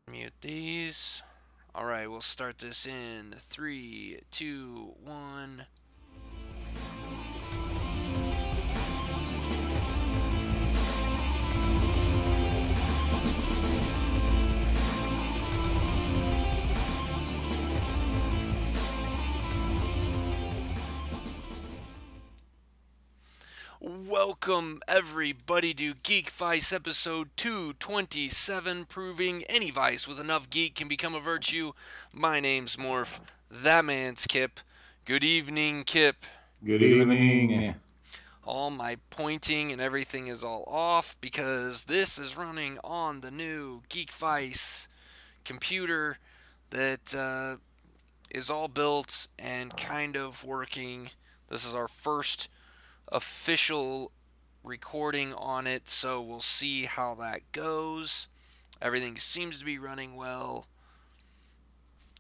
Mute these. Alright, we'll start this in 3, 2, 1. Welcome everybody to Geekvice episode 227, proving any vice with enough geek can become a virtue. My name's Morph, that man's Kip. Good evening, Kip. Good evening. All my pointing and everything is all off because this is running on the new Geekvice computer that is all built and kind of working. This is our first official recording on it, so we'll see how that goes. Everything seems to be running well,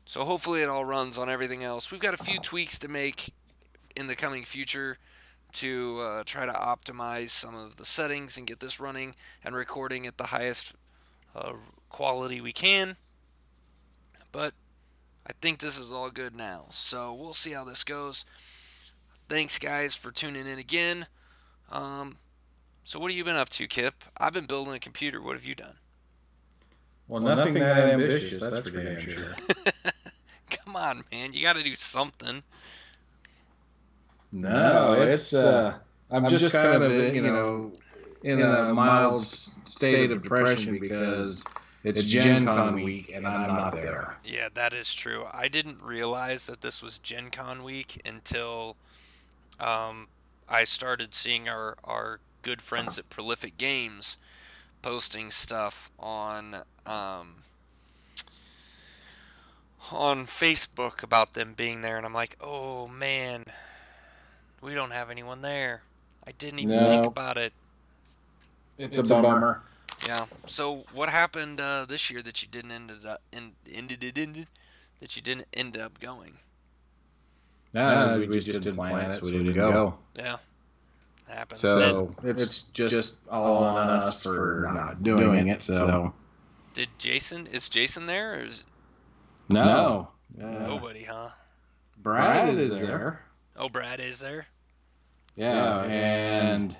so hopefully it all runs on everything else. We've got a few tweaks to make in the coming future to try to optimize some of the settings and get this running and recording at the highest quality we can, but I think this is all good now, so we'll see how this goes. Thanks, guys, for tuning in again. So what have you been up to, Kip? I've been building a computer. What have you done? Well, nothing that ambitious, that's for damn sure. Come on, man. You got to do something. No, it's I'm just kind of in a mild state of depression because it's Gen Con week and I'm not there. Yeah, that is true. I didn't realize that this was Gen Con week until I started seeing our good friends at Prolific Games posting stuff on Facebook about them being there, and I'm like, oh man, we don't have anyone there. I didn't even think about it. It's a bummer. Yeah. So what happened this year that you didn't end up going? No, we just didn't plan it, so we didn't go. Yeah. Happens. So it's just all on us for not doing it. So is Jason there? Or is no, nobody, huh? Brad is there. Oh, Brad is there. Yeah, and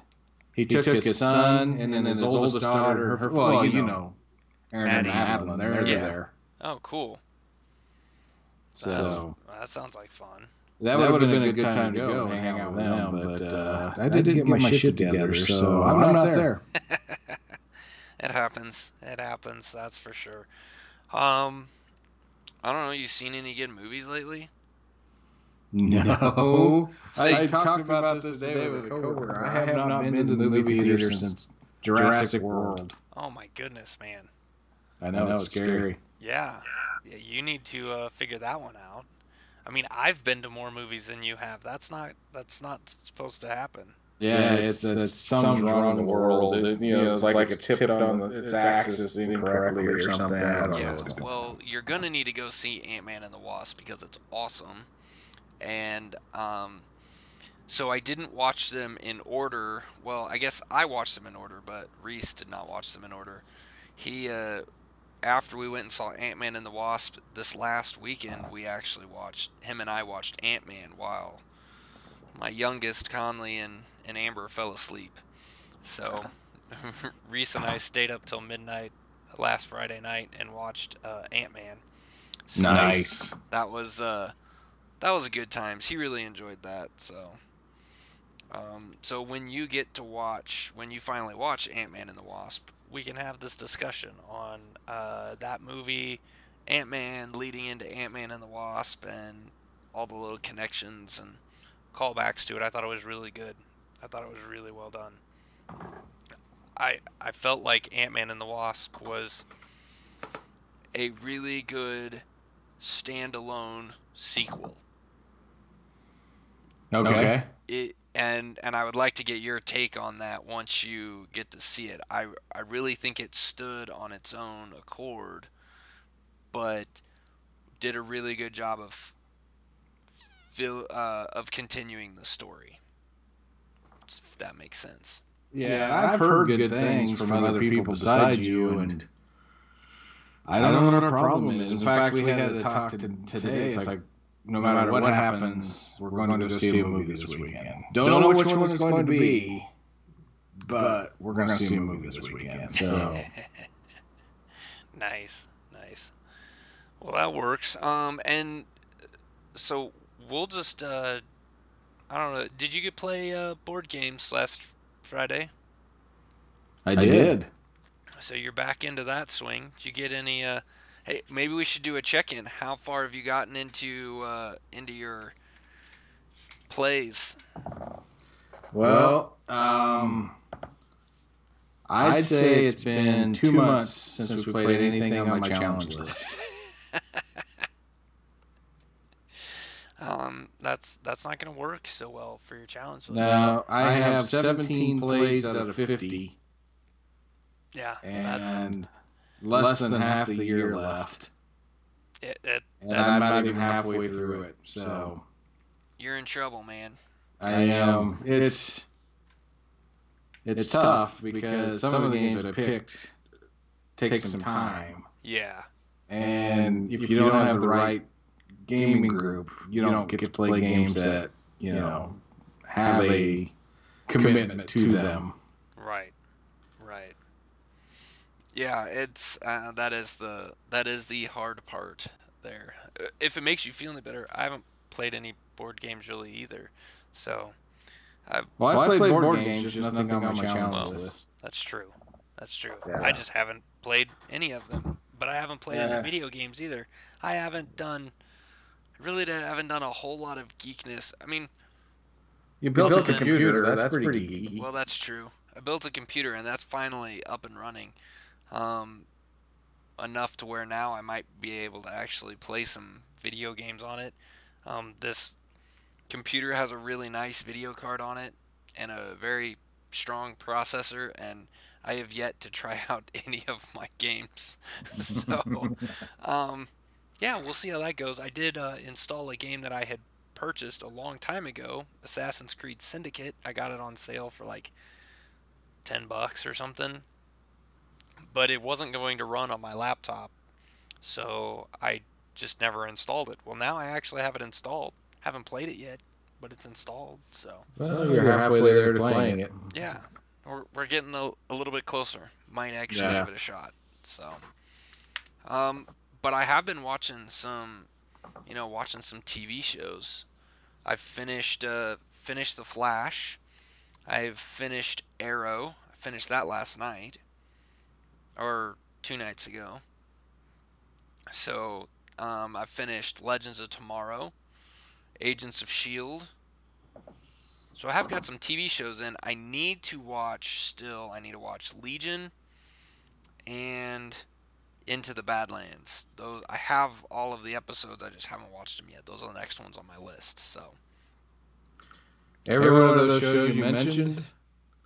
he took his son and then his oldest daughter. Aaron and Madeline. They're there. Oh, cool. So that sounds like fun. That would have been a good time to go hang out with them, but I didn't get my shit together, so I'm not there. It happens. It happens. That's for sure. I don't know. You seen any good movies lately? No. I talked about this today with a coworker. I have not been to the movie theater since Jurassic World. Oh my goodness, man. I know, it's scary. Yeah. You need to figure that one out. I mean, I've been to more movies than you have. That's not supposed to happen. Yeah, it's something's wrong in the world. It's like it's tipped on its axis incorrectly or something. I don't know. Well, you're gonna need to go see Ant-Man and the Wasp because it's awesome. And so I didn't watch them in order. Well, I guess I watched them in order, but Reese did not watch them in order. He after we went and saw Ant-Man and the Wasp this last weekend, him and I watched Ant-Man while my youngest, Conley, and Amber fell asleep. So Reese and I stayed up till midnight last Friday night and watched Ant-Man. So nice. That was a good times. He really enjoyed that. So when you finally watch Ant-Man and the Wasp, we can have this discussion on that movie, Ant-Man leading into Ant-Man and the Wasp, and all the little connections and callbacks to it. I thought it was really good. I thought it was really well done. I felt like Ant-Man and the Wasp was a really good standalone sequel. Okay. And I would like to get your take on that once you get to see it. I really think it stood on its own accord, but did a really good job of continuing the story. If that makes sense. Yeah, I've heard good things from other people besides you, and I don't know what our problem is. In fact, we had a talk today. It's like, no matter what happens, we're going to go see a movie this weekend. Don't know which one it's going to be, but we're going to see a movie this weekend. So nice. Well, that works. And so we'll just I don't know. Did you get play board games last Friday? I did. So you're back into that swing. Did you get any? Hey, maybe we should do a check-in. How far have you gotten into your plays? Well, I'd say it's been 2 months since we played anything on my challenge list. That's not going to work so well for your challenge list. No, I have 17 plays out of 50. Yeah, and less than half the year left. And I'm not even halfway through it, so you're in trouble, man. I am. It's tough because some of the games I picked take some time. Yeah. And if you don't have the right gaming group, you don't get to play games that, have a commitment to them. Right. Yeah, it's that is the hard part there. If it makes you feel any better, I haven't played any board games really either. So I played board games, just nothing on my challenge list. That's true. Yeah. I just haven't played any of them. But I haven't played any video games either. I haven't done a whole lot of geekness. I mean, you built a computer. That's pretty geeky. Well, that's true. I built a computer, and that's finally up and running. Enough to where now I might be able to actually play some video games on it. This computer has a really nice video card on it and a very strong processor, and I have yet to try out any of my games. So, yeah, we'll see how that goes. I did install a game that I had purchased a long time ago, Assassin's Creed Syndicate. I got it on sale for like $10 or something, but it wasn't going to run on my laptop, so I just never installed it. Well, now I actually have it installed. Haven't played it yet, but it's installed. So you're halfway there to playing it. Yeah, we're getting a little bit closer. Might actually give it a shot. So, but I have been watching some TV shows. I've finished The Flash. I've finished Arrow. I finished that last night, or 2 nights ago. So I finished Legends of Tomorrow, Agents of S.H.I.E.L.D. So I have got some TV shows in. I need to watch Legion and Into the Badlands. Those I have all of the episodes. I just haven't watched them yet. Those are the next ones on my list. So every one of those shows you mentioned,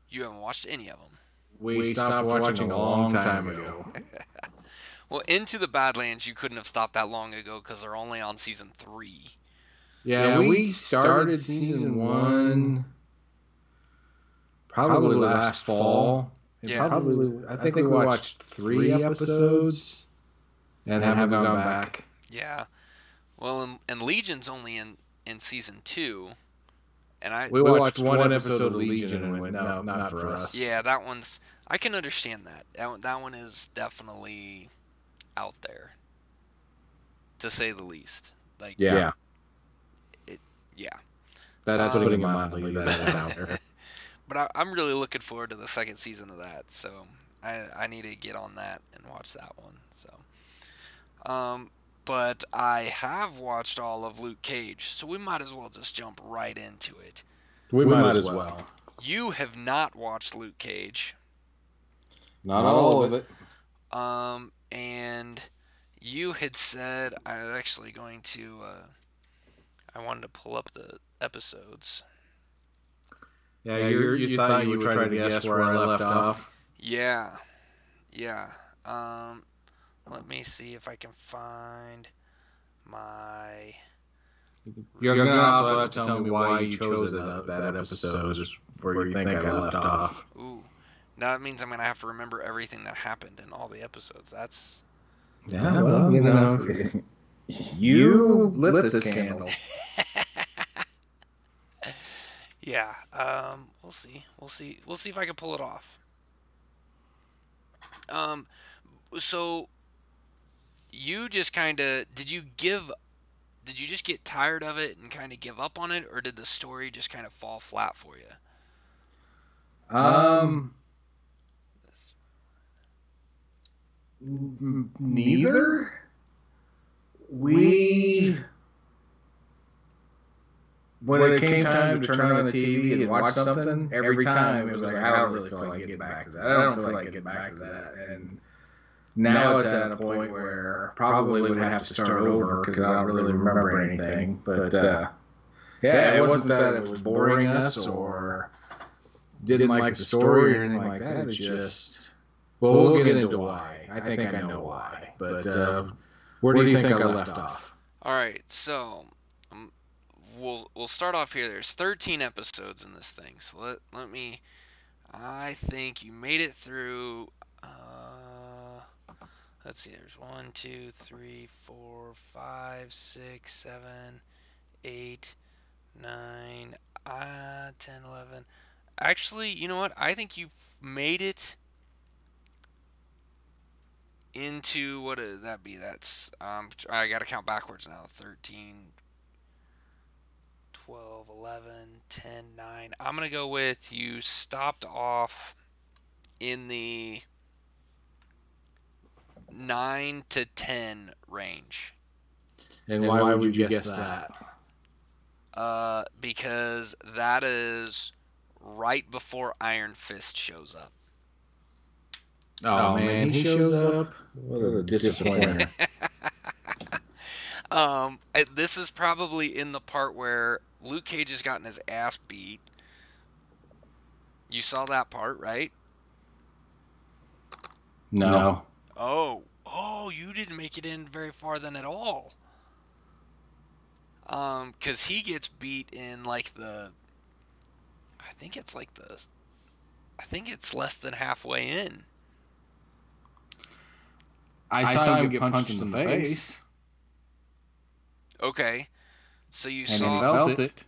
you haven't watched any of them. We stopped watching a long time ago. Well, Into the Badlands, you couldn't have stopped that long ago because they're only on season 3. Yeah, we started season 1 probably last fall. Yeah. I think we watched 3 episodes and haven't gone back. Yeah. Well, and Legion's only in season 2. And we watched one episode of Legion and went, no, not for us. Yeah, that one's... I can understand that. That one is definitely out there, to say the least. Like, yeah. Yeah. That's putting it mildly. That is out there. But I'm really looking forward to the second season of that, so I need to get on that and watch that one. So, but I have watched all of Luke Cage, so we might as well just jump right into it. We might as well. You have not watched Luke Cage. Not all of it. And you had said I was actually going to. I wanted to pull up the episodes. Yeah, you thought you would try to guess where I left off? Yeah. Let me see if I can find my... You're going to also have to tell me why you chose that episode, just where you think I left off. Ooh. Now that means I'm going to have to remember everything that happened in all the episodes. Yeah, well, you know, you lit this candle. Yeah. We'll see. We'll see. We'll see if I can pull it off. Um. So you just kind of did you give? Did you just get tired of it and kind of give up on it, or did the story just kind of fall flat for you? Um, Neither. We when it came time to turn on the TV and watch something, every time it was like, I don't really feel like getting back to that. I don't feel like getting back to that. And now it's at a point where I probably would have to start over because I don't really remember anything. But yeah, it wasn't that it was boring us or didn't like the story or anything like that. It just, well, we'll get into why. I think I know why. But where do you think I left off? All right. So um, we'll start off here. There's 13 episodes in this thing. So let me. I think you made it through. Let's see. There's 1, 2, 3, 4, 5, 6, 7, 8, 9, 10, 11. Actually, you know what? I think you made it into what would that be? That's I got to count backwards now. 13, 12, 11, 10, 9. I'm going to go with you stopped off in the 9 to 10 range. And why would you guess that? Because that is right before Iron Fist shows up. Oh, man, he shows up. What a disappointer. This is probably in the part where Luke Cage has gotten his ass beat. You saw that part, right? No. Oh, you didn't make it in very far then at all. Cause he gets beat in like I think it's less than halfway in. I saw him get punched in the face. Okay, so you and saw felt it.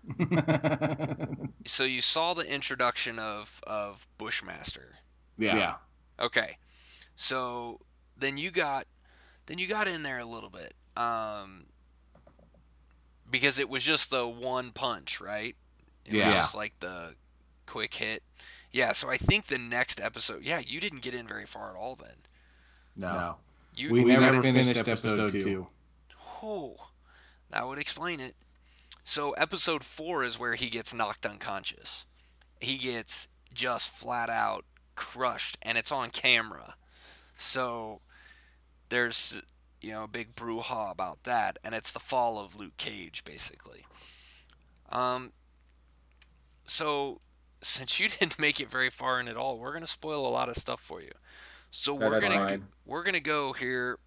So you saw the introduction of Bushmaster. Yeah. Okay, so then you got in there a little bit, because it was just the one punch, right? It was just like the quick hit. Yeah, so I think the next episode, yeah, you didn't get in very far at all then. No. We never finished episode 2. Oh, that would explain it. So episode 4 is where he gets knocked unconscious. He gets just flat out crushed, and it's on camera. So there's a big brouhaha about that, and it's the fall of Luke Cage basically. So since you didn't make it very far in at all, we're gonna spoil a lot of stuff for you. So we're gonna go here.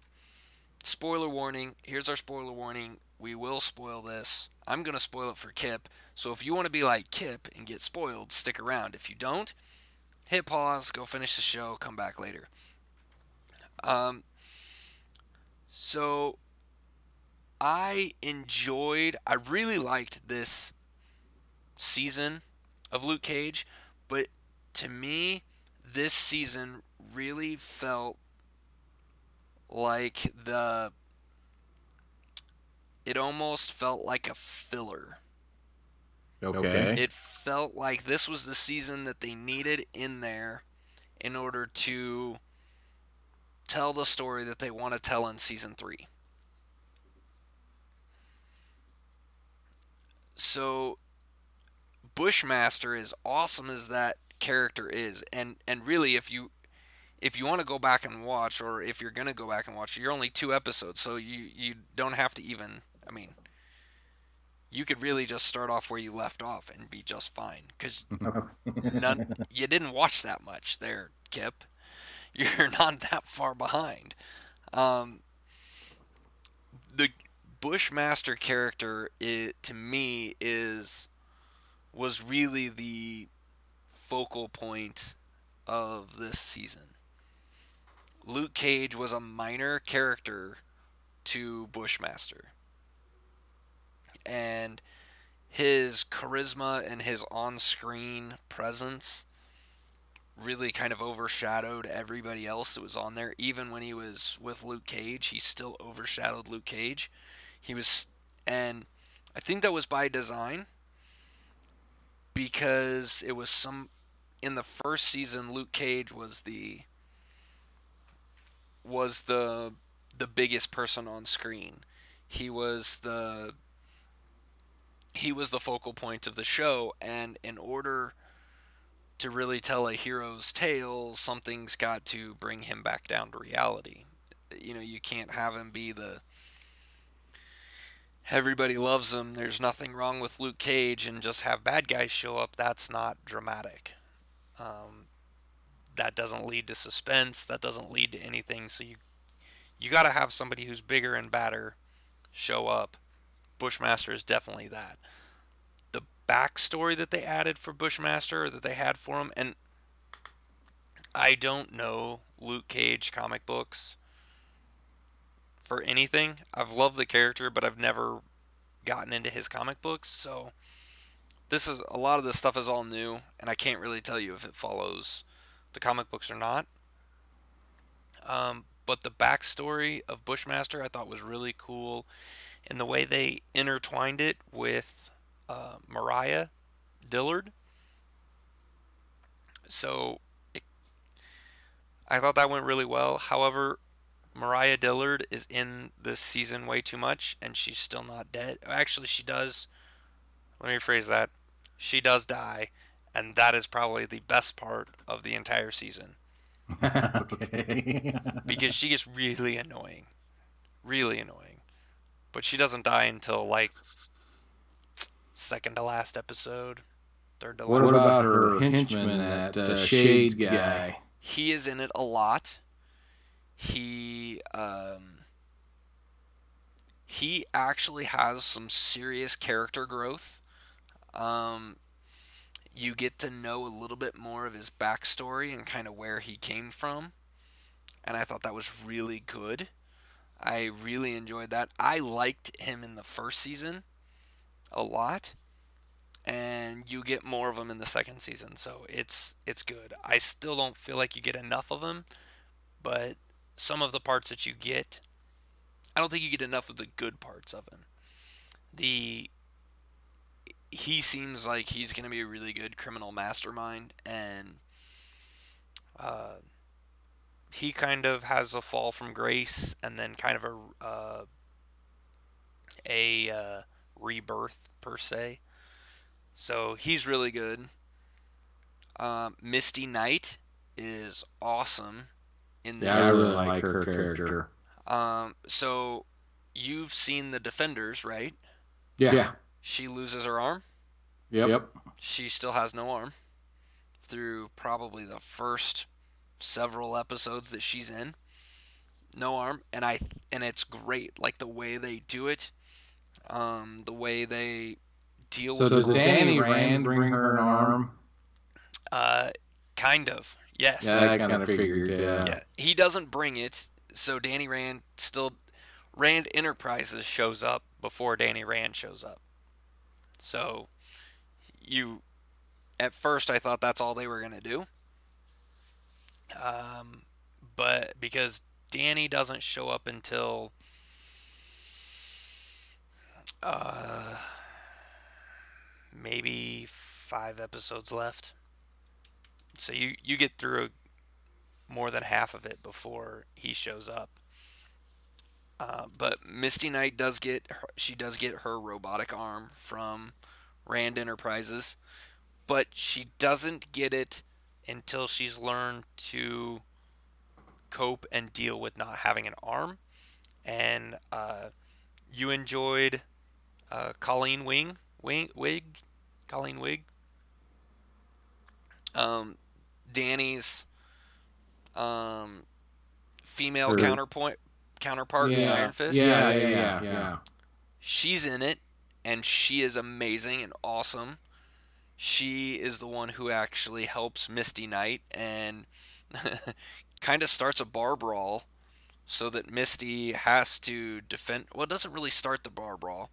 Spoiler warning. Here's our spoiler warning. We will spoil this. I'm gonna spoil it for Kip. So if you want to be like Kip and get spoiled, stick around. If you don't, hit pause, go finish the show, come back later. So I really liked this season of Luke Cage, but to me, this season really felt like it almost felt like a filler. Okay. It felt like this was the season that they needed in there in order to tell the story that they want to tell in season 3. So Bushmaster, as awesome as that character is, and really if you want to go back and watch, or if you're gonna go back and watch, you're only 2 episodes, so you don't have to even. I mean, you could really just start off where you left off and be just fine, because you didn't watch that much there, Kip. You're not that far behind. The Bushmaster character, to me, was really the focal point of this season. Luke Cage was a minor character to Bushmaster, and his charisma and his on-screen presence really kind of overshadowed everybody else that was on there. Even when he was with Luke Cage, he still overshadowed Luke Cage. He was, and I think that was by design, because it was some in the first season. Luke Cage was the biggest person on screen. He was the he was the focal point of the show, and in order to really tell a hero's tale, something's got to bring him back down to reality. You can't have him be the everybody loves him, there's nothing wrong with Luke Cage, and just have bad guys show up. That's not dramatic. Um, that doesn't lead to suspense. That doesn't lead to anything. So you got to have somebody who's bigger and badder show up. Bushmaster is definitely that. The backstory that they added for Bushmaster, or that they had for him, and I don't know Luke Cage comic books for anything. I've loved the character, but I've never gotten into his comic books. So this is a lot of this stuff is all new, and I can't really tell you if it follows the comic books or not. But the backstory of Bushmaster I thought was really cool, and the way they intertwined it with Mariah Dillard. So I thought that went really well. However, Mariah Dillard is in this season way too much, and she's still not dead. Actually, she does. Let me rephrase that. She does die, and that is probably the best part of the entire season. Okay. Because she gets really annoying. Really annoying. But she doesn't die until, like, second to last episode. Third to last. What about her henchman, that Shades guy? He is in it a lot. He actually has some serious character growth. You get to know a little bit more of his backstory and kind of where he came from, and I thought that was really good. I really enjoyed that. I liked him in the first season a lot, and you get more of him in the second season, so it's good. I still don't feel like you get enough of him, but some of the parts that you get, I don't think you get enough of the good parts of him. He seems like he's going to be a really good criminal mastermind, and he kind of has a fall from grace, and then kind of a rebirth per se. So he's really good. Misty Knight is awesome in this. Yeah, I really like her character. So you've seen The Defenders, right? Yeah. She loses her arm. Yep. She still has no arm through probably the first several episodes that she's in. No arm, and it's great. Like the way they do it, the way they deal with. So does Danny Rand bring her an arm? Kind of. Yes. Yeah, I kind of figured. Yeah. He doesn't bring it, so Danny Rand still. Rand Enterprises shows up before Danny Rand shows up. So at first I thought that's all they were gonna do. But because Danny doesn't show up until maybe 5 episodes left. So you get through more than half of it before he shows up. But Misty Knight does get her robotic arm from Rand Enterprises, but she doesn't get it until she's learned to cope and deal with not having an arm. And you enjoyed Colleen Wig, Danny's female counterpart in Iron Fist. Yeah. She's in it, and she is amazing and awesome. She is the one who actually helps Misty Knight and kind of starts a bar brawl so that Misty has to defend. Well, it doesn't really start the bar brawl.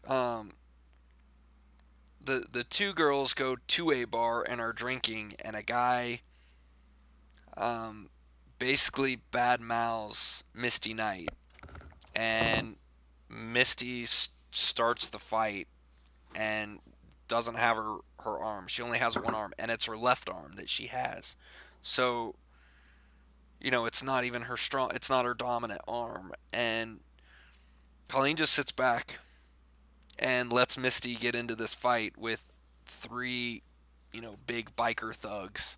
Um, the two girls go to a bar and are drinking, and a guy um, basically bad mouths Misty Knight, and Misty starts the fight and doesn't have her arm. She only has one arm, and it's her left arm that she has. So, it's not even her strong. It's not her dominant arm, and Colleen just sits back and lets Misty get into this fight with three, big biker thugs,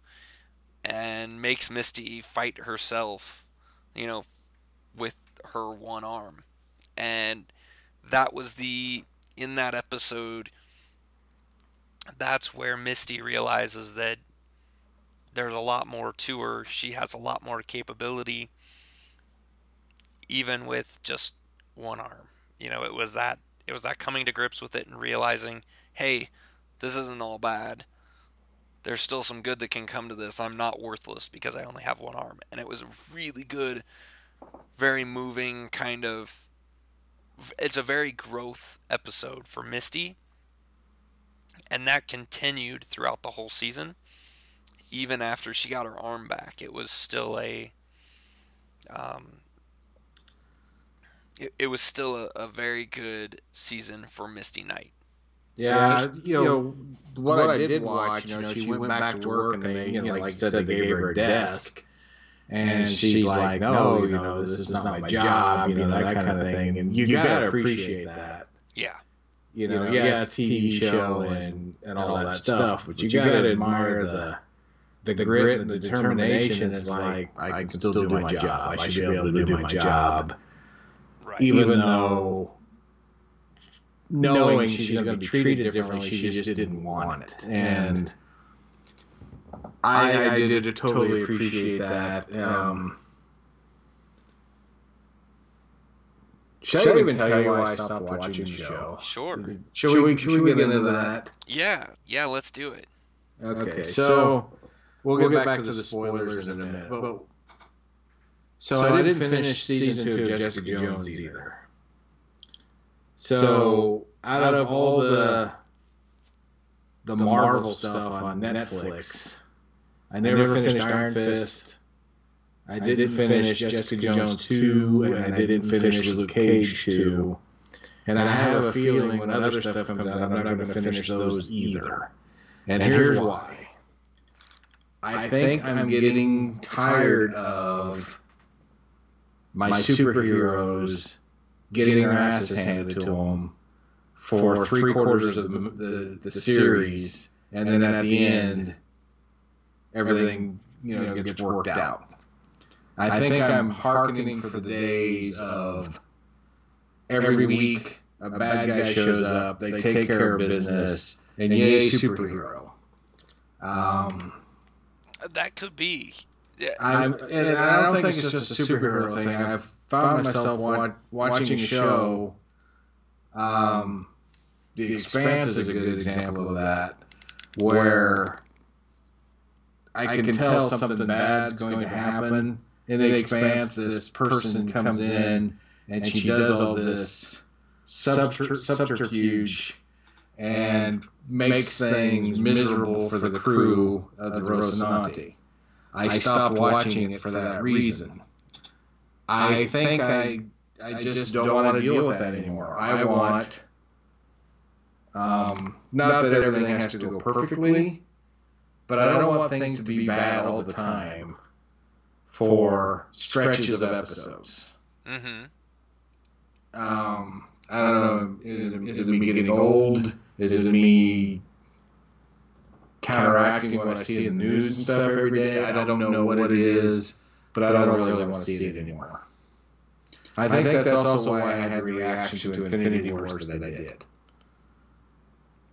and makes Misty fight herself, you know, with her one arm. And that was in that episode, that's where Misty realizes that there's a lot more to her. She has a lot more capability, even with just one arm. It was that coming to grips with it and realizing, hey, this isn't all bad. There's still some good that can come to this. I'm not worthless because I only have one arm. And it was a really good, very moving kind of. It's a very growth episode for Misty, and that continued throughout the whole season. Even after she got her arm back, it was still um, a very good season for Misty Knight. Yeah, what I did watch, she went back to work and they, like I said, they gave her a desk. And she's like, no, this is not my job, that kind of thing. And you got to appreciate that. Yeah. Yeah, it's a TV show and all that stuff, but you got to admire the grit and the determination. It's like, I can still do my job. I should be able to do my job. Right. Even though knowing she's going to be treated differently, she just didn't want it. And I did totally appreciate that. Should I even tell you why I stopped watching the show? Sure. Should we get into that? Yeah, let's do it. Okay, so we'll get back to the spoilers in a minute. So I didn't finish season 2 of Jessica Jones either. So out of all the Marvel stuff on Netflix, I never finished Iron Fist. I didn't finish Jessica Jones 2, and I didn't finish Luke Cage 2. And I have a feeling when other stuff comes out, I'm not going to finish those either. And here's why. I think I'm getting tired of my superheroes getting their asses handed to them for 3/4 of the series, and then at the end, everything gets worked out. I think I'm hearkening for the days of every week a bad guy shows up, they take care of business, and yay, superhero. That could be. Yeah. And I don't think it's just a superhero thing. I've found myself watching a show. The Expanse is a good example of that, where I can tell something bad's going to happen. In the Expanse, this person comes in and she does all this subterfuge and makes things miserable for the crew of the Rocinante. I stopped watching it for that reason. I think I just don't want to deal with that anymore. I want, not that everything has to go perfectly, but I don't want things to be bad all the time for stretches of episodes. Mm-hmm. I don't know. Is it me getting old? Is it me counteracting what I see in the news and stuff every day? I don't know what it is, but I don't really want to see it anymore. I think that's also why I had the reaction to Infinity Wars that I did.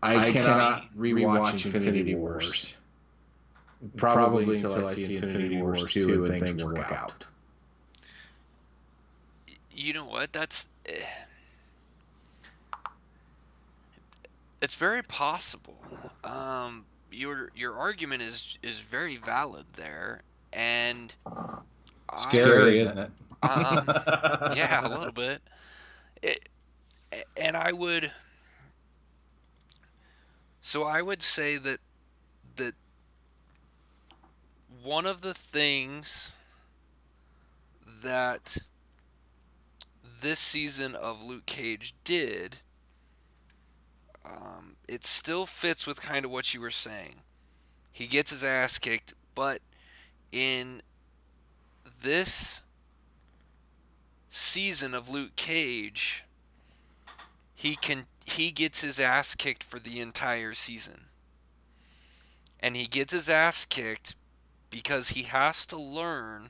I cannot rewatch Infinity Wars. Probably until I see Infinity Wars 2 and things work out. You know what? It's very possible. your argument is very valid there, and Scary, isn't it? yeah, a little bit. It, and I would say that one of the things that this season of Luke Cage did, it still fits with kind of what you were saying. He gets his ass kicked, but in this season of Luke Cage, he gets his ass kicked for the entire season. And he gets his ass kicked because he has to learn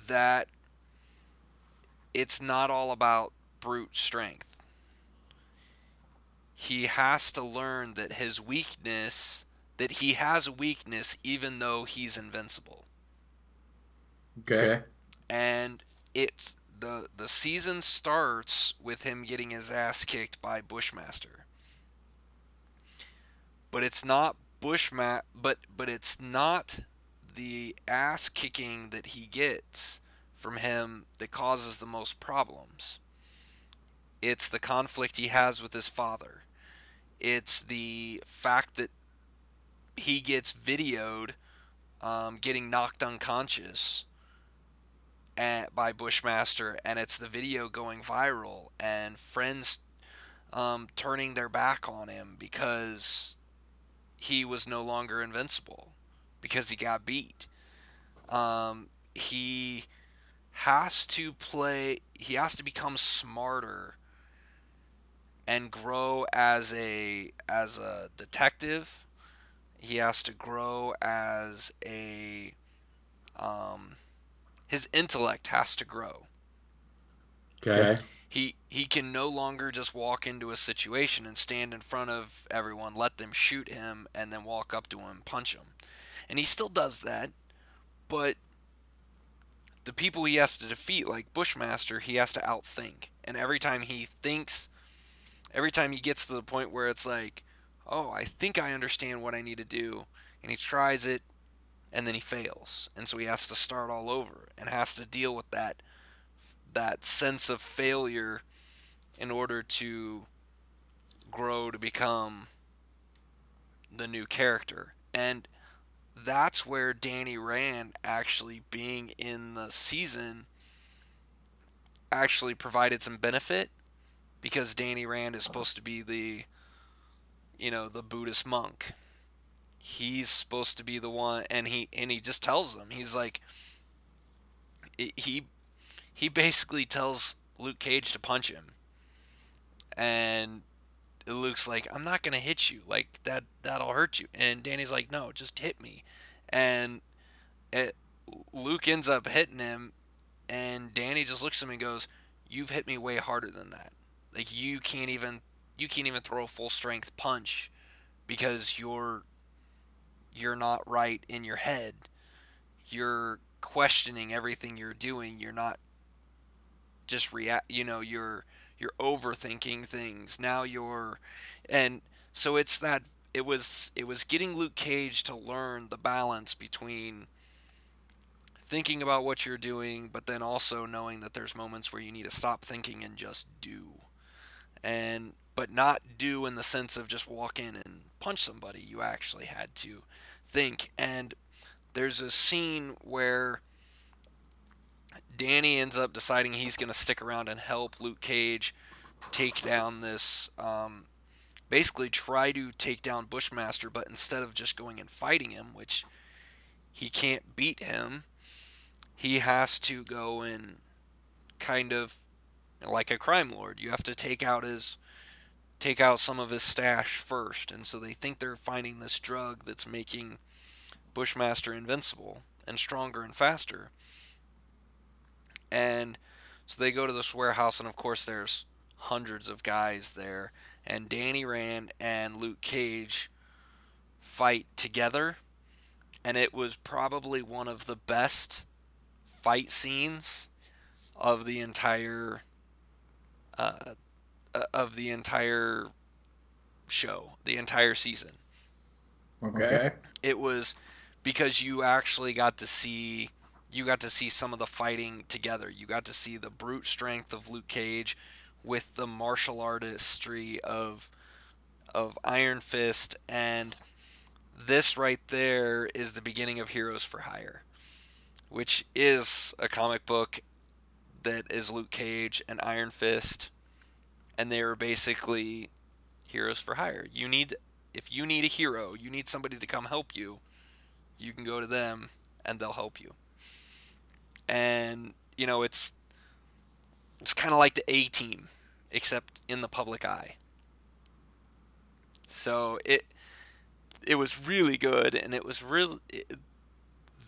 that it's not all about brute strength. He has to learn that that he has a weakness even though he's invincible. Okay. And it's the season starts with him getting his ass kicked by Bushmaster. But it's not but it's not the ass kicking that he gets from him that causes the most problems. It's the conflict he has with his father. It's the fact that he gets videoed getting knocked unconscious by Bushmaster, and it's the video going viral, and friends turning their back on him because he was no longer invincible, because he got beat. He he has to become smarter and grow as a detective. He has to grow as a his intellect has to grow. Okay. He can no longer just walk into a situation and stand in front of everyone, let them shoot him, and then walk up to him and punch him. And he still does that, but the people he has to defeat, like Bushmaster, he has to outthink. And every time he gets to the point where it's like, oh, I think I understand what I need to do, and he tries it, and then he fails. And so he has to start all over and has to deal with that sense of failure in order to grow to become the new character. And that's where Danny Rand actually being in the season actually provided some benefit, because Danny Rand is supposed to be the Buddhist monk. He's supposed to be the one, and he just tells them, he's like, he basically tells Luke Cage to punch him, and Luke's like, I'm not gonna hit you, like that'll hurt you, and Danny's like, no, just hit me, and it, Luke ends up hitting him, and Danny just looks at him and goes, you've hit me way harder than that. Like you can't even throw a full strength punch because you're not right in your head. You're questioning everything you're doing. You're not just react. You're overthinking things. Now and so it's that it was getting Luke Cage to learn the balance between thinking about what you're doing, but then also knowing that there's moments where you need to stop thinking and just do. And but not do in the sense of just walk in and punch somebody. You actually had to think. And there's a scene where Danny ends up deciding he's going to stick around and help Luke Cage take down this, basically try to take down Bushmaster, but instead of just going and fighting him, which he can't beat him, he has to go and kind of, like a crime lord, you have to take out some of his stash first. And so they think they're finding this drug that's making Bushmaster invincible and stronger and faster. And so they go to this warehouse, and of course there's hundreds of guys there, and Danny Rand and Luke Cage fight together, and it was probably one of the best fight scenes of the entire uh, of the entire show, the entire season. Okay. It was because you actually got to see some of the fighting together. You got to see the brute strength of Luke Cage with the martial artistry of Iron Fist, and this right there is the beginning of Heroes for Hire, which is a comic book that is Luke Cage and Iron Fist, and they were basically heroes for hire. If you need a hero, you need somebody to come help you, you can go to them and they'll help you. And it's kind of like the A Team, except in the public eye. So it was really good, and it was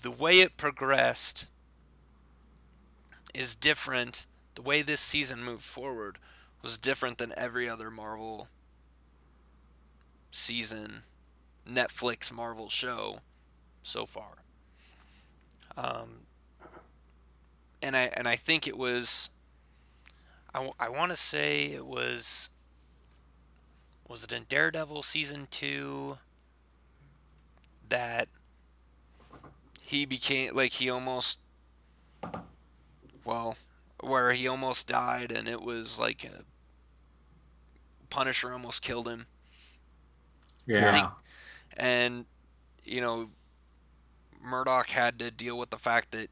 the way it progressed is different. The way this season moved forward was different than every other Marvel season, Netflix Marvel show so far. Um, and I think it was, I want to say it was it in Daredevil season 2 that he became like he almost, well, where he almost died, and it was like a Punisher almost killed him. Yeah. And Murdoch had to deal with the fact that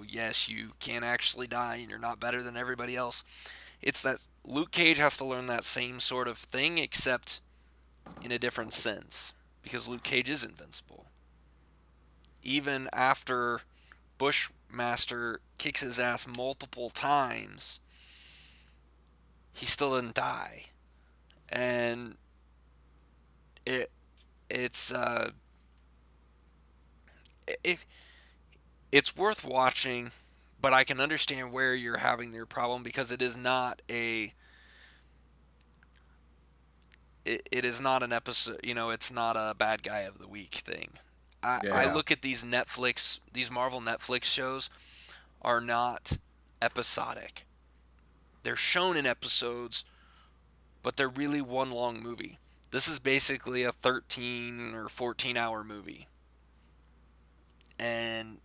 yes, you can't actually die, and you're not better than everybody else. It's that Luke Cage has to learn that same sort of thing, except in a different sense, because Luke Cage is invincible. Even after Bushmaster kicks his ass multiple times, he still didn't die. And it it's it, it's worth watching, but I can understand where you're having your problem, because it is not it is not an episode. It's not a bad guy of the week thing. I Yeah. look at these Marvel Netflix shows are not episodic. They're shown in episodes, but they're really one long movie. This is basically a 13 or 14-hour movie. And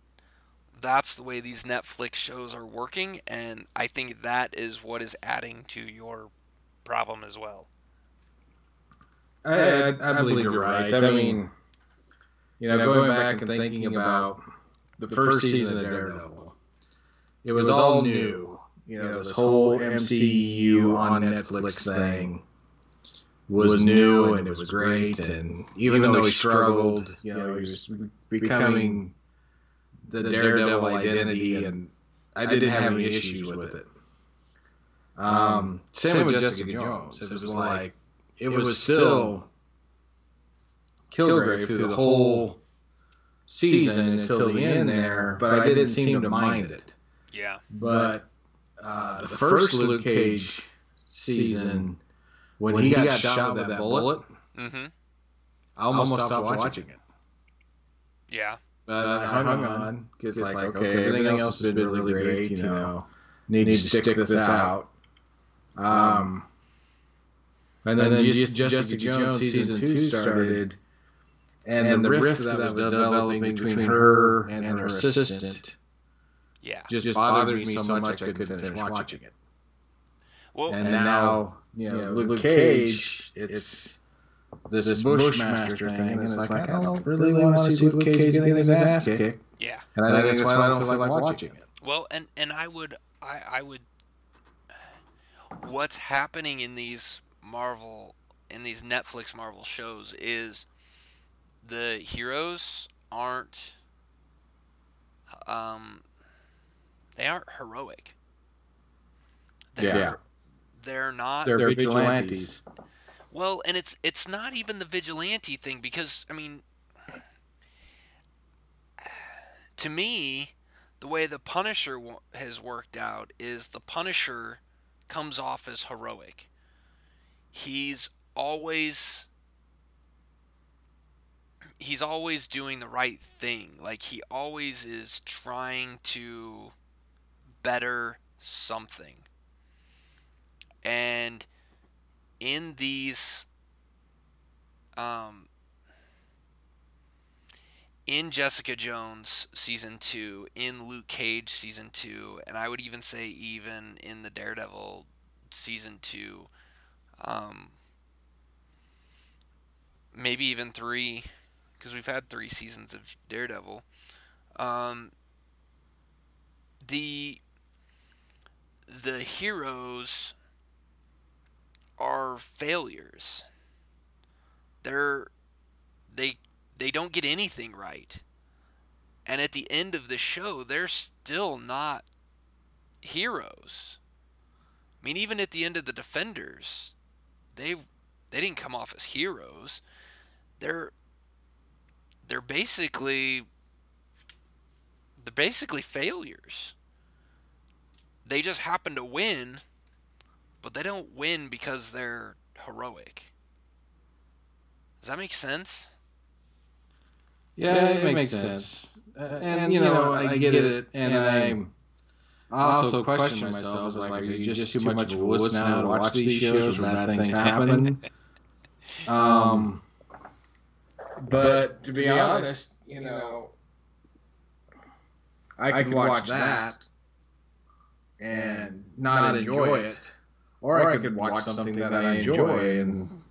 that's the way these Netflix shows are working, and I think that is what is adding to your problem as well. I believe you're right. I mean, going back and thinking about the first season of Daredevil, it was all new. This whole MCU on Netflix thing was new, and it was great. And even though he struggled, he was becoming the Daredevil identity, and I didn't have any issues with it. Same with Jessica Jones. It was still Kilgrave through the whole season until the end there, but I didn't seem to mind it. Yeah. But the first Luke Cage season, when he got shot with that bullet, Mm-hmm. I almost stopped watching it. Yeah. But I hung on, because okay, everything else has been really great, need to stick this out. And then Jessica Jones season 2 started, and the rift that was developing between her and her assistant just bothered me so much I couldn't finish watching it. Well, and now, Luke Cage, it's this Bushmaster thing, and it's like, I don't really want to see Luke Cage getting his ass kicked. Yeah. And I think that's why I don't feel like watching it. Well, and I would what's happening in these Netflix Marvel shows is the heroes aren't they aren't heroic. They're not. They're vigilantes. Well, and it's not even the vigilante thing, because I mean, to me, the way the Punisher has worked out is the Punisher comes off as heroic. He's always doing the right thing. Like, he always is trying to better something. And in these in Jessica Jones season 2, in Luke Cage season 2, and I would even say even in the Daredevil season 2, um, maybe even 3, because we've had 3 seasons of Daredevil. Um, the the heroes are failures. They're they they don't get anything right. And at the end of the show, they're still not heroes. I mean, even at the end of the Defenders, they didn't come off as heroes. They're they're basically they're basically failures. They just happen to win, but they don't win because they're heroic. Does that make sense? Yeah, it makes sense. And I get it, and I also question myself. I was like, are you just too much of a wuss now to watch these shows when bad things happen? Um, but to be honest, I could watch that and not enjoy it, or I could watch something that I enjoy, and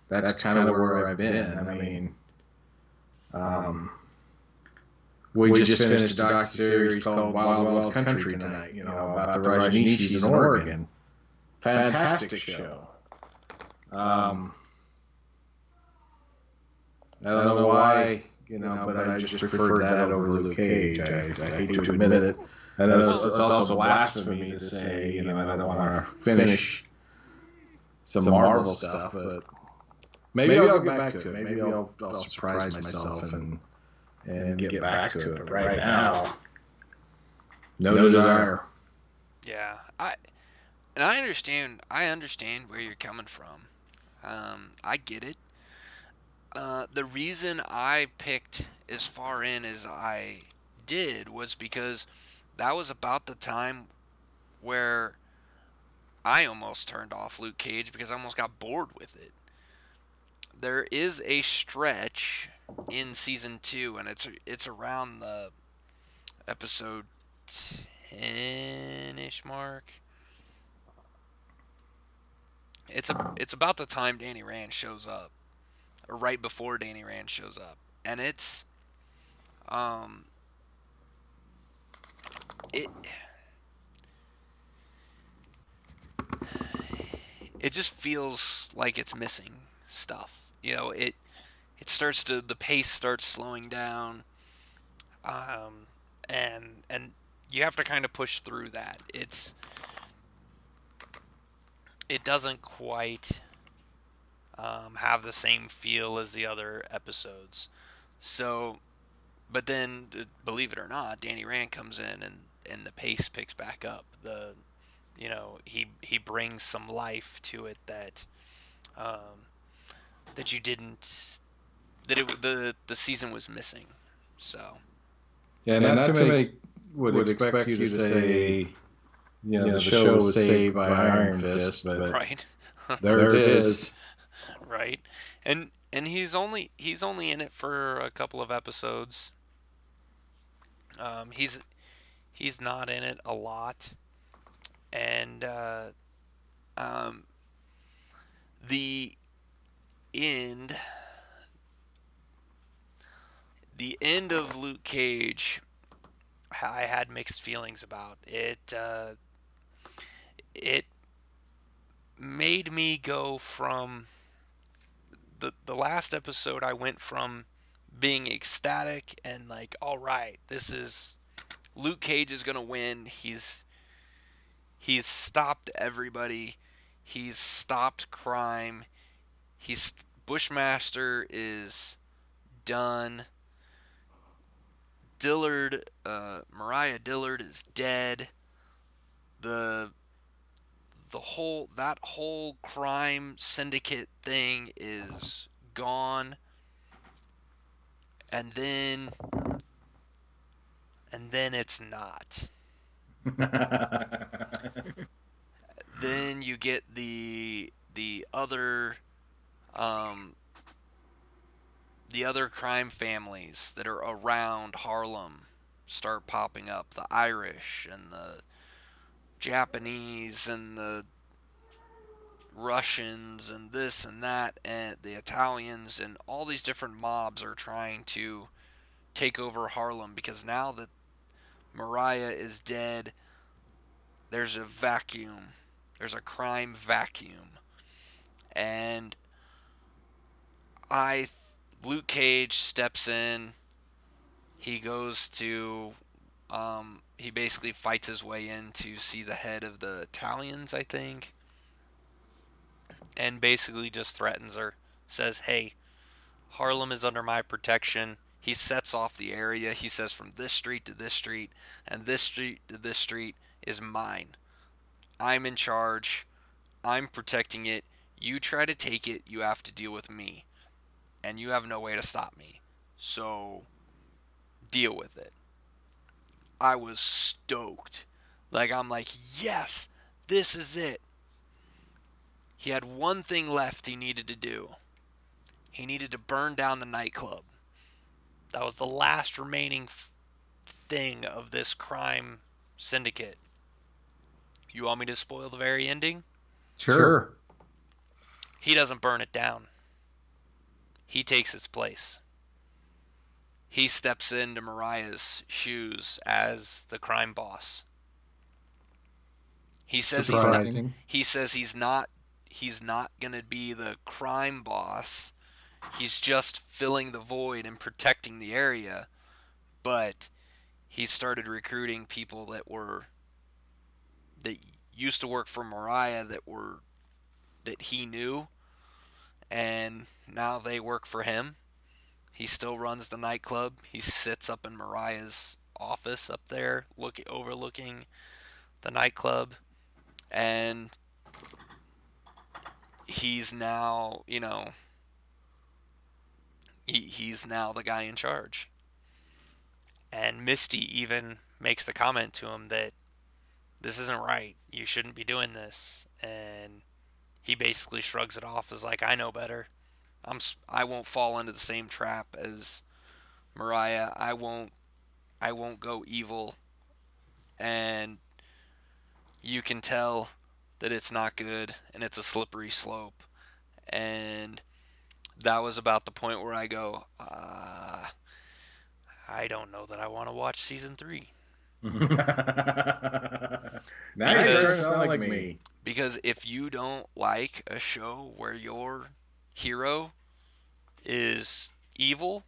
that's kind of where I've been. I mean, um, we just finished a docu-series called Wild Wild Country tonight, about the Rajneeshis in Oregon. Fantastic show. I don't know why, but I just preferred that over Luke Cage. I hate to admit it. I know it's also blasphemy to say, I don't want to finish some Marvel stuff, but maybe I'll get back to it. Maybe I'll surprise myself and get back to it. But right now, no desire. Yeah, I understand. I understand where you're coming from. I get it. The reason I picked as far in as I did was because that was about the time where I almost turned off Luke Cage because I almost got bored with it. There is a stretch in season 2, and it's around the episode 10-ish mark. It's about the time Danny Rand shows up, or right before Danny Rand shows up, and um it it just feels like it's missing stuff. The pace starts slowing down, um, and you have to kind of push through that. It doesn't quite have the same feel as the other episodes. So, but then, believe it or not, Danny Rand comes in and the pace picks back up. He brings some life to it um, that you didn't that the season was missing. So Yeah, not too many would expect you to say, the show was saved by Iron Fist, but right, there it is. Right, and he's only in it for a couple of episodes. He's not in it a lot, and um, the end the end of Luke Cage, I had mixed feelings about it. It made me go from the last episode. I went from being ecstatic and like, all right, this is Luke Cage is gonna win. He's stopped everybody. He's stopped crime. He's Bushmaster is done. Mariah Dillard is dead. The whole crime syndicate thing is gone. And then it's not. Then you get the other the other crime families that are around Harlem start popping up. The Irish and the Japanese and the Russians and this and that and the Italians and all these different mobs are trying to take over Harlem because now that Mariah is dead, there's a vacuum. There's a crime vacuum. And I Luke Cage steps in. He goes to he basically fights his way in to see the head of the Italians, I think, and basically just threatens her. Says, "Hey, Harlem is under my protection." He sets off the area. He says, "From this street to this street and this street to this street is mine. I'm in charge. I'm protecting it. You try to take it, you have to deal with me. And you have no way to stop me. So, deal with it." I was stoked. Like, I'm like, yes, this is it. He had one thing left he needed to do. He needed to burn down the nightclub. That was the last remaining thing of this crime syndicate. You want me to spoil the very ending? Sure. He doesn't burn it down. He takes its place. He steps into Mariah's shoes as the crime boss. He says he's not going to be the crime boss. He's just filling the void and protecting the area. But he started recruiting people that used to work for Mariah that he knew, and now they work for him. He still runs the nightclub. He sits up in Mariah's office up there, overlooking the nightclub, and he's now, he's now the guy in charge. And Misty even makes the comment to him that this isn't right. You shouldn't be doing this. And he basically shrugs it off as like, I know better. I won't fall into the same trap as Mariah. I won't go evil. And you can tell that it's not good and it's a slippery slope. And that was about the point where I go, I don't know that I want to watch season 3. Now you're starting to sound like me. Because if you don't like a show where your hero is evil,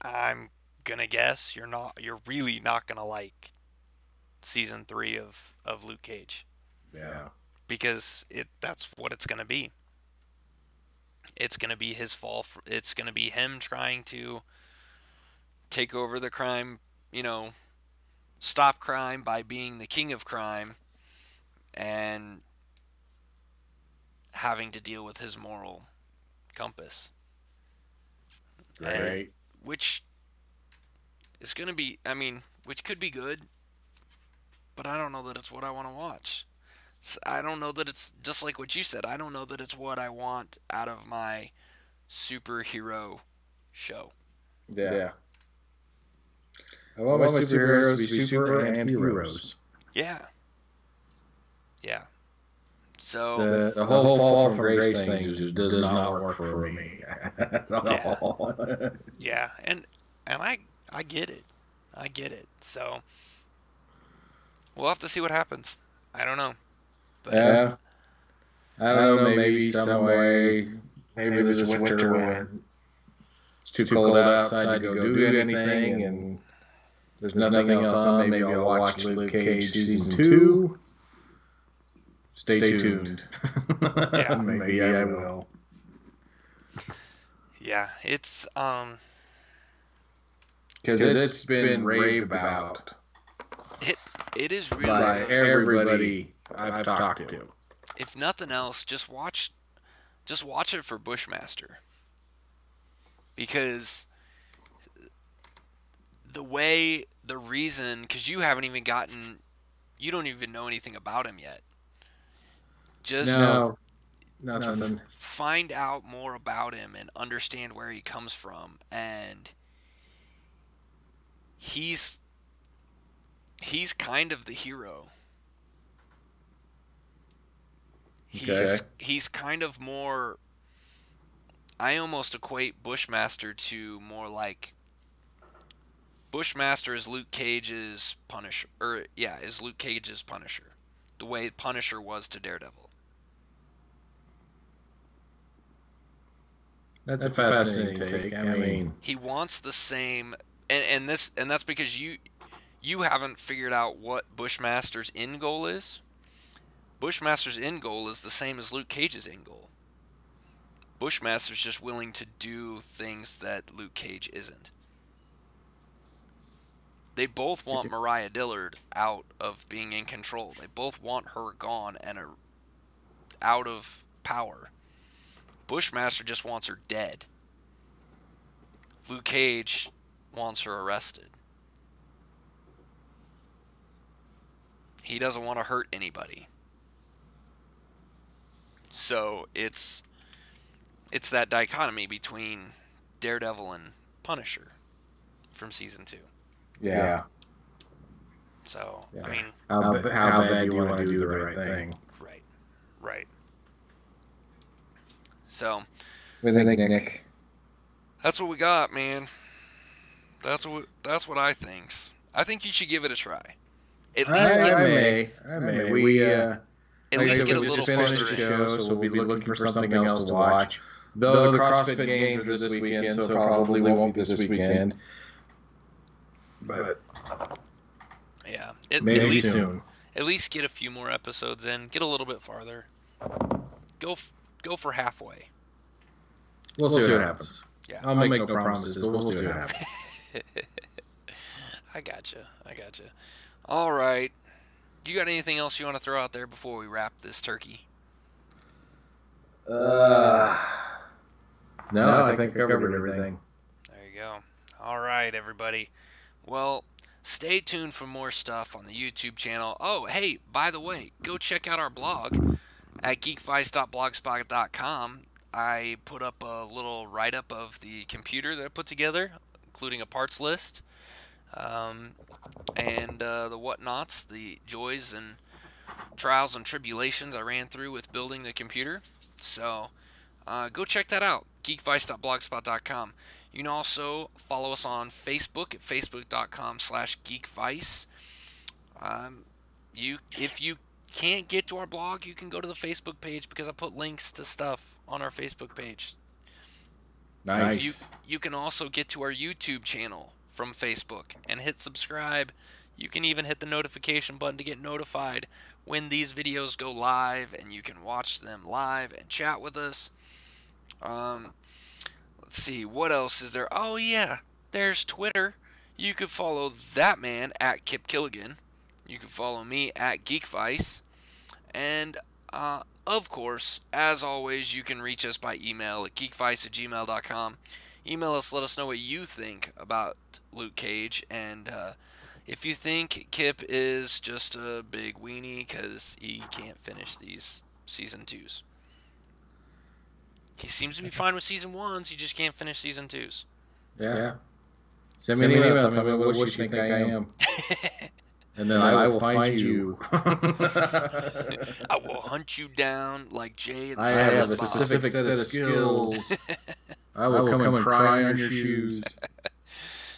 I'm gonna guess you're really not gonna like season 3 of Luke Cage. Yeah. Because that's what it's gonna be. It's gonna be his fall. It's gonna be him trying to take over the crime, stop crime by being the king of crime, and having to deal with his moral compass. Right. Which is going to be, which could be good, but I don't know that it's what I want to watch. I don't know that it's, just like what you said, I don't know that it's what I want out of my superhero show. Yeah. I want my superheroes to be super and heroes. Yeah. Yeah. So the whole fall from grace thing just does not work for me at all. Yeah, and I get it. I get it. So we'll have to see what happens. I don't know. But, yeah. I don't know, maybe some way, maybe this winter when it's too cold outside to go do anything and there's nothing else on, maybe I'll watch Luke Cage season 2. Stay tuned. Yeah, maybe I will. Yeah, it's because it's been raved about. It is really by everybody I've talked to. If nothing else, just watch it for Bushmaster, because the reason, because you don't even know anything about him yet. Nothing. Find out more about him and understand where he comes from, and he's kind of the hero. He's kind of more. I almost equate Bushmaster to more like Bushmaster is Luke Cage's Punisher, is Luke Cage's Punisher, the way Punisher was to Daredevil. That's a fascinating take. I mean, he wants the same, and that's because you haven't figured out what Bushmaster's end goal is. Bushmaster's end goal is the same as Luke Cage's end goal. Bushmaster's just willing to do things that Luke Cage isn't. They both want Mariah Dillard out of being in control. They both want her gone and out of power. Bushmaster just wants her dead. Luke Cage wants her arrested. He doesn't want to hurt anybody. So it's that dichotomy between Daredevil and Punisher from season 2. Yeah. So, I mean, how bad do you want to do the right thing? Right. So, What do you think, Nick? That's what we got, man. That's what I think. I think you should give it a try. At least I may. We at least get a little finished further the show, so we'll be looking for something else to watch. Though the CrossFit Games are this weekend, so probably won't be this weekend. But yeah, maybe soon. At least get a few more episodes in. Get a little bit farther. Go for halfway. We'll see what happens. Yeah, I'll make no promises, but we'll see what happens. I gotcha. All right. You got anything else you want to throw out there before we wrap this turkey? No, I think I covered everything. There you go. All right, everybody. Well, stay tuned for more stuff on the YouTube channel. Oh, hey, by the way, go check out our blog at geekvice.blogspot.com. I put up a little write-up of the computer that I put together, including a parts list, and the whatnots, the joys and trials and tribulations I ran through with building the computer. So go check that out, geekvice.blogspot.com. You can also follow us on Facebook at facebook.com/geekvice. If you can't get to our blog, you can go to the Facebook page because I put links to stuff on our Facebook page. Nice. You can also get to our YouTube channel from Facebook and hit subscribe. You can even hit the notification button to get notified when these videos go live, and you can watch them live and chat with us. Let's see, what else is there? Oh yeah, there's Twitter. You could follow that man at Kip Killigan. You can follow me at Geekvice. And, of course, as always, you can reach us by email at geekvice@gmail.com. Email us, let us know what you think about Luke Cage, and if you think Kip is just a big weenie because he can't finish these season 2s. He seems to be fine with season 1s, he just can't finish season 2s. Yeah. Send me an email, tell me what you think I am. And then I will find you. I will hunt you down like Jay and I have a specific set of skills. I will come and cry on your shoes.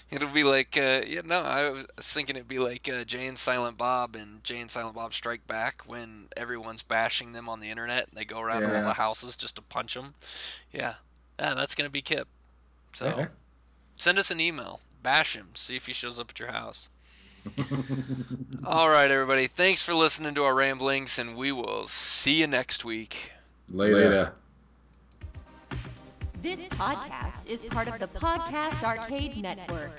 It'll be like, I was thinking it'd be like Jay and Silent Bob and Jay and Silent Bob Strike Back when everyone's bashing them on the internet and they go around to all the houses just to punch them. Yeah, that's going to be Kip. So send us an email. Bash him. See if he shows up at your house. All right, everybody. Thanks for listening to our ramblings, and we will see you next week. Later. This podcast is part of the Podcast Arcade Network.